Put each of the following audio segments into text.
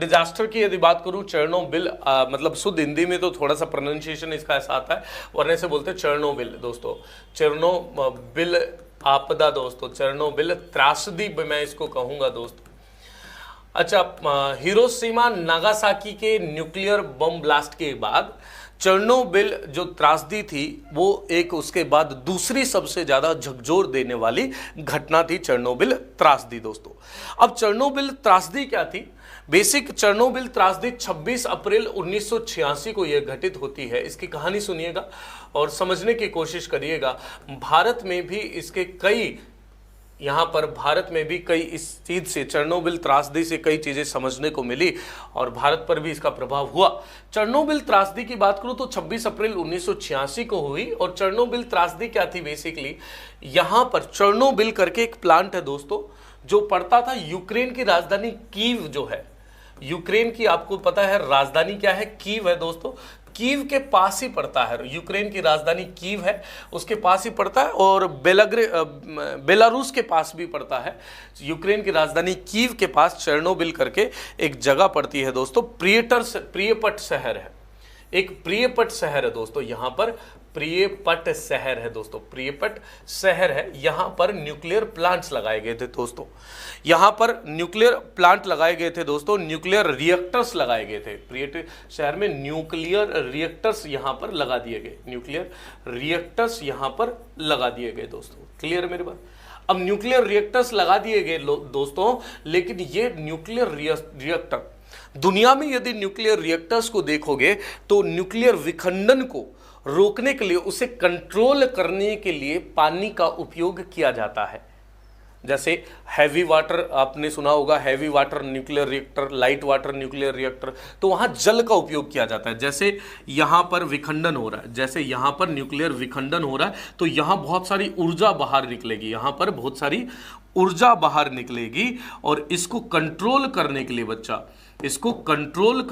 Disaster की यदि बात करूं, चेरनोबिल, मतलब शुद्ध हिंदी में तो थोड़ा सा प्रोनाउंसिएशन इसका ऐसा आता है, वरना से बोलते हैं चेरनोबिल दोस्तों। चेरनोबिल आपदा दोस्तों, चेरनोबिल त्रासदी मैं इसको कहूंगा दोस्तों। अच्छा, हिरोशिमा नागासाकी के न्यूक्लियर बम ब्लास्ट के बाद चेरनोबिल जो त्रासदी थी वो एक उसके बाद दूसरी सबसे ज्यादा झकझोर देने वाली घटना थी चेरनोबिल त्रासदी दोस्तों। अब चेरनोबिल त्रासदी क्या थी? बेसिक चेरनोबिल त्रासदी 26 अप्रैल 1986 को यह घटित होती है। इसकी कहानी सुनिएगा और समझने की कोशिश करिएगा। भारत में भी इसके कई भारत में भी कई इस चीज से, चेरनोबिल त्रासदी से कई चीजें समझने को मिली और भारत पर भी इसका प्रभाव हुआ। चेरनोबिल त्रासदी की बात करूं तो 26 अप्रैल 1986 को हुई। और चेरनोबिल त्रासदी क्या थी? बेसिकली यहां पर चेरनोबिल करके एक प्लांट है दोस्तों, जो पड़ता था यूक्रेन की राजधानी कीव जो है। यूक्रेन की आपको पता है राजधानी क्या है? कीव है दोस्तों। कीव के पास ही पड़ता है, यूक्रेन की राजधानी कीव है, उसके पास ही पड़ता है। और बेलारूस के पास भी पड़ता है। यूक्रेन की कीव के पास चेरनोबिल करके एक जगह पड़ती है दोस्तों। प्रियपट शहर है, एक प्रियपट शहर है दोस्तों। यहां पर प्रियपट शहर है दोस्तों, प्रियपट शहर है। यहां पर न्यूक्लियर प्लांट्स लगाए गए थे दोस्तों। यहां पर न्यूक्लियर प्लांट लगाए गए थे दोस्तों, न्यूक्लियर रिएक्टर्स लगाए गए थे। प्रियपट शहर में न्यूक्लियर रिएक्टर्स यहां पर लगा दिए गए, न्यूक्लियर रिएक्टर्स यहां पर लगा दिए गए दोस्तों। क्लियर है मेरी बात? अब न्यूक्लियर रिएक्टर्स लगा दिए गए दोस्तों, लेकिन ये न्यूक्लियर रिएक्टर, दुनिया में यदि न्यूक्लियर रिएक्टर्स को देखोगे तो न्यूक्लियर विखंडन को रोकने के लिए, उसे कंट्रोल करने के लिए पानी का उपयोग किया जाता है। जैसे हैवी वाटर आपने सुना होगा, heavy water nuclear reactor, light water nuclear reactor, तो वहां जल का उपयोग किया जाता है। जैसे यहां पर विखंडन हो रहा है, जैसे यहां पर न्यूक्लियर विखंडन हो रहा है, तो यहां बहुत सारी ऊर्जा बाहर निकलेगी, यहां पर बहुत सारी ऊर्जा बाहर निकलेगी। और इसको कंट्रोल करने के लिए इसको कंट्रोल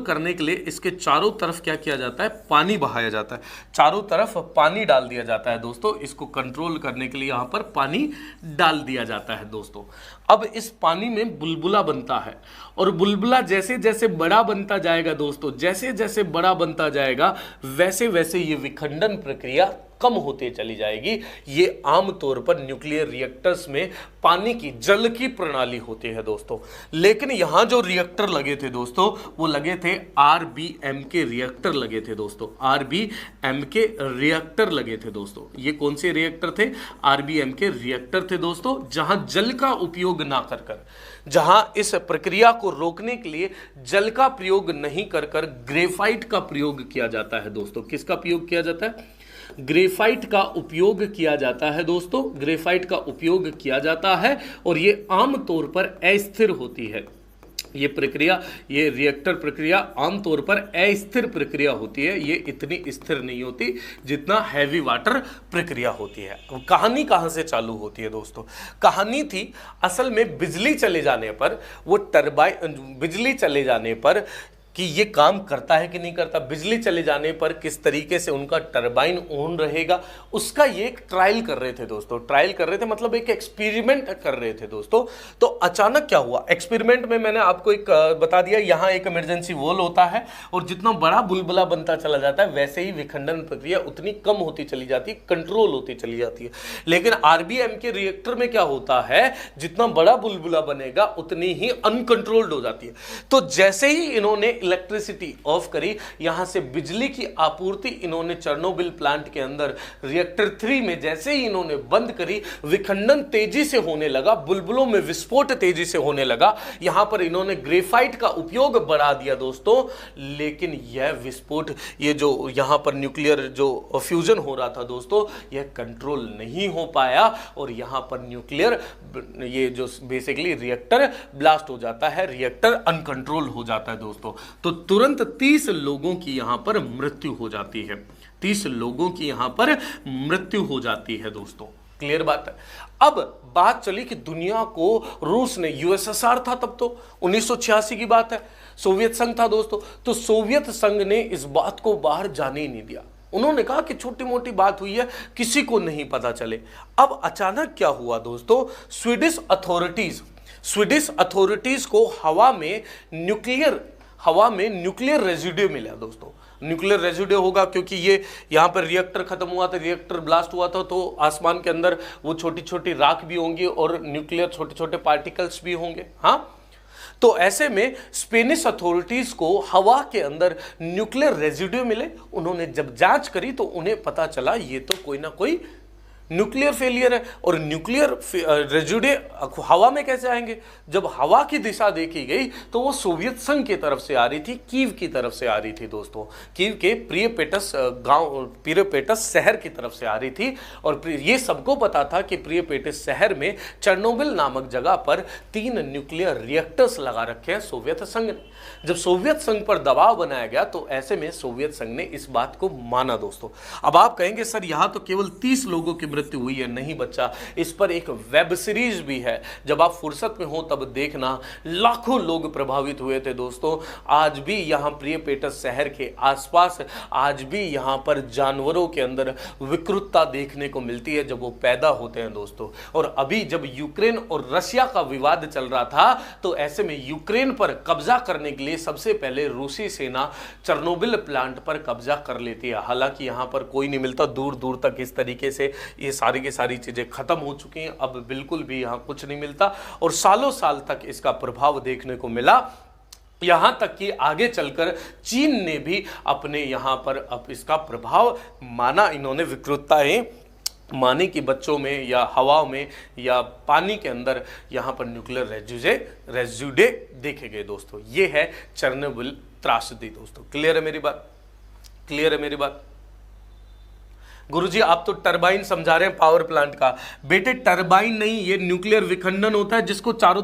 करने के लिए इसके चारों तरफ क्या किया जाता है? पानी बहाया जाता है, चारों तरफ पानी डाल दिया जाता है दोस्तों। इसको कंट्रोल करने के लिए यहां पर पानी डाल दिया जाता है दोस्तों। अब इस पानी में बुलबुला बनता है, और बुलबुला जैसे जैसे बड़ा बनता जाएगा दोस्तों, जैसे जैसे बड़ा बनता जाएगा वैसे वैसे ये विखंडन प्रक्रिया कम होते चली जाएगी। ये आमतौर पर न्यूक्लियर रिएक्टर्स में पानी की, जल की प्रणाली होती है दोस्तों। लेकिन यहां जो रिएक्टर लगे थे दोस्तों, वो लगे थे आरबीएम के रिएक्टर लगे थे दोस्तों, आरबीएम के रिएक्टर लगे थे दोस्तों। ये कौन से रिएक्टर थे? आरबीएम के रिएक्टर थे दोस्तों, जहां जल का उपयोग ना कर जहां इस प्रक्रिया को रोकने के लिए जल का प्रयोग नहीं कर ग्रेफाइट का प्रयोग किया जाता है दोस्तों। किसका प्रयोग किया जाता है? ग्रेफाइट का उपयोग किया जाता है दोस्तों, ग्रेफाइट का उपयोग किया जाता है। और ये आमतौर पर अस्थिर होती है। ये प्रक्रिया, ये रिएक्टर प्रक्रिया आमतौर पर अस्थिर प्रक्रिया होती है। ये इतनी स्थिर नहीं होती जितना हैवी वाटर प्रक्रिया होती है। कहानी कहां से चालू होती है दोस्तों? कहानी थी असल में बिजली चले जाने पर, वो टरबाइन, बिजली चले जाने पर कि ये काम करता है कि नहीं करता, बिजली चले जाने पर किस तरीके से उनका टरबाइन ऑन रहेगा, उसका ये एक ट्रायल कर रहे थे दोस्तों। ट्रायल कर रहे थे मतलब एक एक्सपेरिमेंट कर रहे थे दोस्तों। तो अचानक क्या हुआ एक्सपेरिमेंट में? मैंने आपको एक बता दिया, यहां एक इमरजेंसी वॉल होता है, और जितना बड़ा बुलबुला बनता चला जाता है वैसे ही विखंडन प्रक्रिया उतनी कम होती चली जाती है, कंट्रोल होती चली जाती है। लेकिन आरबीएम के रिएक्टर में क्या होता है? जितना बड़ा बुलबुला बनेगा उतनी ही अनकंट्रोल्ड हो जाती है। तो जैसे ही इन्होंने इलेक्ट्रिसिटी ऑफ करी, यहां से बिजली की आपूर्ति इन्होंने चेरनोबिल प्लांट के अंदर रिएक्टर 3 में जैसे ही इन्होंने बंद करी, विखंडन तेजी से होने लगा, बुलबुलों में विस्फोट तेजी से होने लगा। यहां पर इन्होंने ग्रेफाइट का उपयोग बढ़ा दिया दोस्तों। लेकिन यह विस्फोट, ये जो यहां पर न्यूक्लियर जो फ्यूजन हो रहा था दोस्तों, यह कंट्रोल नहीं हो पाया, और यहां पर न्यूक्लियर, ये जो बेसिकली रिएक्टर ब्लास्ट हो जाता है, रिएक्टर अनकंट्रोल हो जाता है दोस्तों। तो तुरंत 30 लोगों की यहां पर मृत्यु हो जाती है, 30 लोगों की यहां पर मृत्यु हो जाती है दोस्तों। क्लियर बात है? अब बात चली कि दुनिया को रूस ने, यूएसएसआर था तब तो, 1986 की बात है, सोवियत संघ था दोस्तों। तो सोवियत संघ ने इस बात को बाहर जाने ही नहीं दिया। उन्होंने कहा कि छोटी मोटी बात हुई है, किसी को नहीं पता चले। अब अचानक क्या हुआ दोस्तों? स्वीडिश अथॉरिटीज स्वीडिश अथॉरिटीज को हवा में न्यूक्लियर रेजिड्यू मिला दोस्तों। न्यूक्लियर रेजिड्यू होगा क्योंकि ये यहाँ पर रिएक्टर खत्म हुआ था, रिएक्टर ब्लास्ट हुआ था, तो आसमान के अंदर वो छोटी छोटी राख भी होंगी और न्यूक्लियर छोटे छोटे पार्टिकल्स भी होंगे। हाँ, तो ऐसे में स्पेनिश अथॉरिटीज को हवा के अंदर न्यूक्लियर रेजिड्यू मिले। उन्होंने जब जांच करी तो उन्हें पता चला ये तो कोई ना कोई न्यूक्लियर फेलियर है। और न्यूक्लियर रेजिड्यू हवा में कैसे आएंगे? जब हवा की दिशा देखी गई तो वो सोवियत संघ की तरफ से आ रही थी, कीव की तरफ से आ रही थी दोस्तों। कीव के प्रियपेटस शहर की तरफ से आ रही थी। और ये सबको पता था कि प्रियपेटस शहर में चेर्नोबिल नामक जगह पर 3 न्यूक्लियर रिएक्टर्स लगा रखे हैं सोवियत संघ ने। जब सोवियत संघ पर दबाव बनाया गया तो ऐसे में सोवियत संघ ने इस बात को माना दोस्तों। अब आप कहेंगे सर यहां तो केवल 30 लोगों की मृत्यु हुई है। नहीं बच्चा, इस पर एक वेब सीरीज भी है, जब आप फुर्सत में हो तब देखना। लाखों लोग प्रभावित हुए थे दोस्तों। आज भी यहां प्रियपेटस शहर के आसपास आज भी यहां पर जानवरों के अंदर विकृतता देखने को मिलती है जब वो पैदा होते हैं दोस्तों। और अभी जब यूक्रेन और रशिया का विवाद चल रहा था तो ऐसे में यूक्रेन पर कब्जा करने के लिए सबसे पहले रूसी सेना चेर्नोबिल प्लांट पर कब्जा कर लेती है। हालांकि यहां पर कोई नहीं मिलता, दूर दूर तक इस तरीके से ये सारी की सारी चीजें खत्म हो चुकी हैं, अब बिल्कुल भी यहां कुछ नहीं मिलता। और सालों साल तक इसका प्रभाव देखने को मिला, यहां तक कि आगे चलकर चीन ने भी अपने यहां पर अब इसका प्रभाव माना। इन्होंने विकृतताएं माने कि बच्चों में या हवा में या पानी के अंदर यहां पर न्यूक्लियर रेजिड्यू देखे गए दोस्तों। ये है चेर्नोबिल त्रासदी दोस्तों। क्लियर है मेरी बात? क्लियर है मेरी बात? गुरुजी आप तो टरबाइन समझा रहे हैं पावर प्लांट का। बेटे टरबाइन नहीं, ये न्यूक्लियर विखंडन होता है जिसको चारों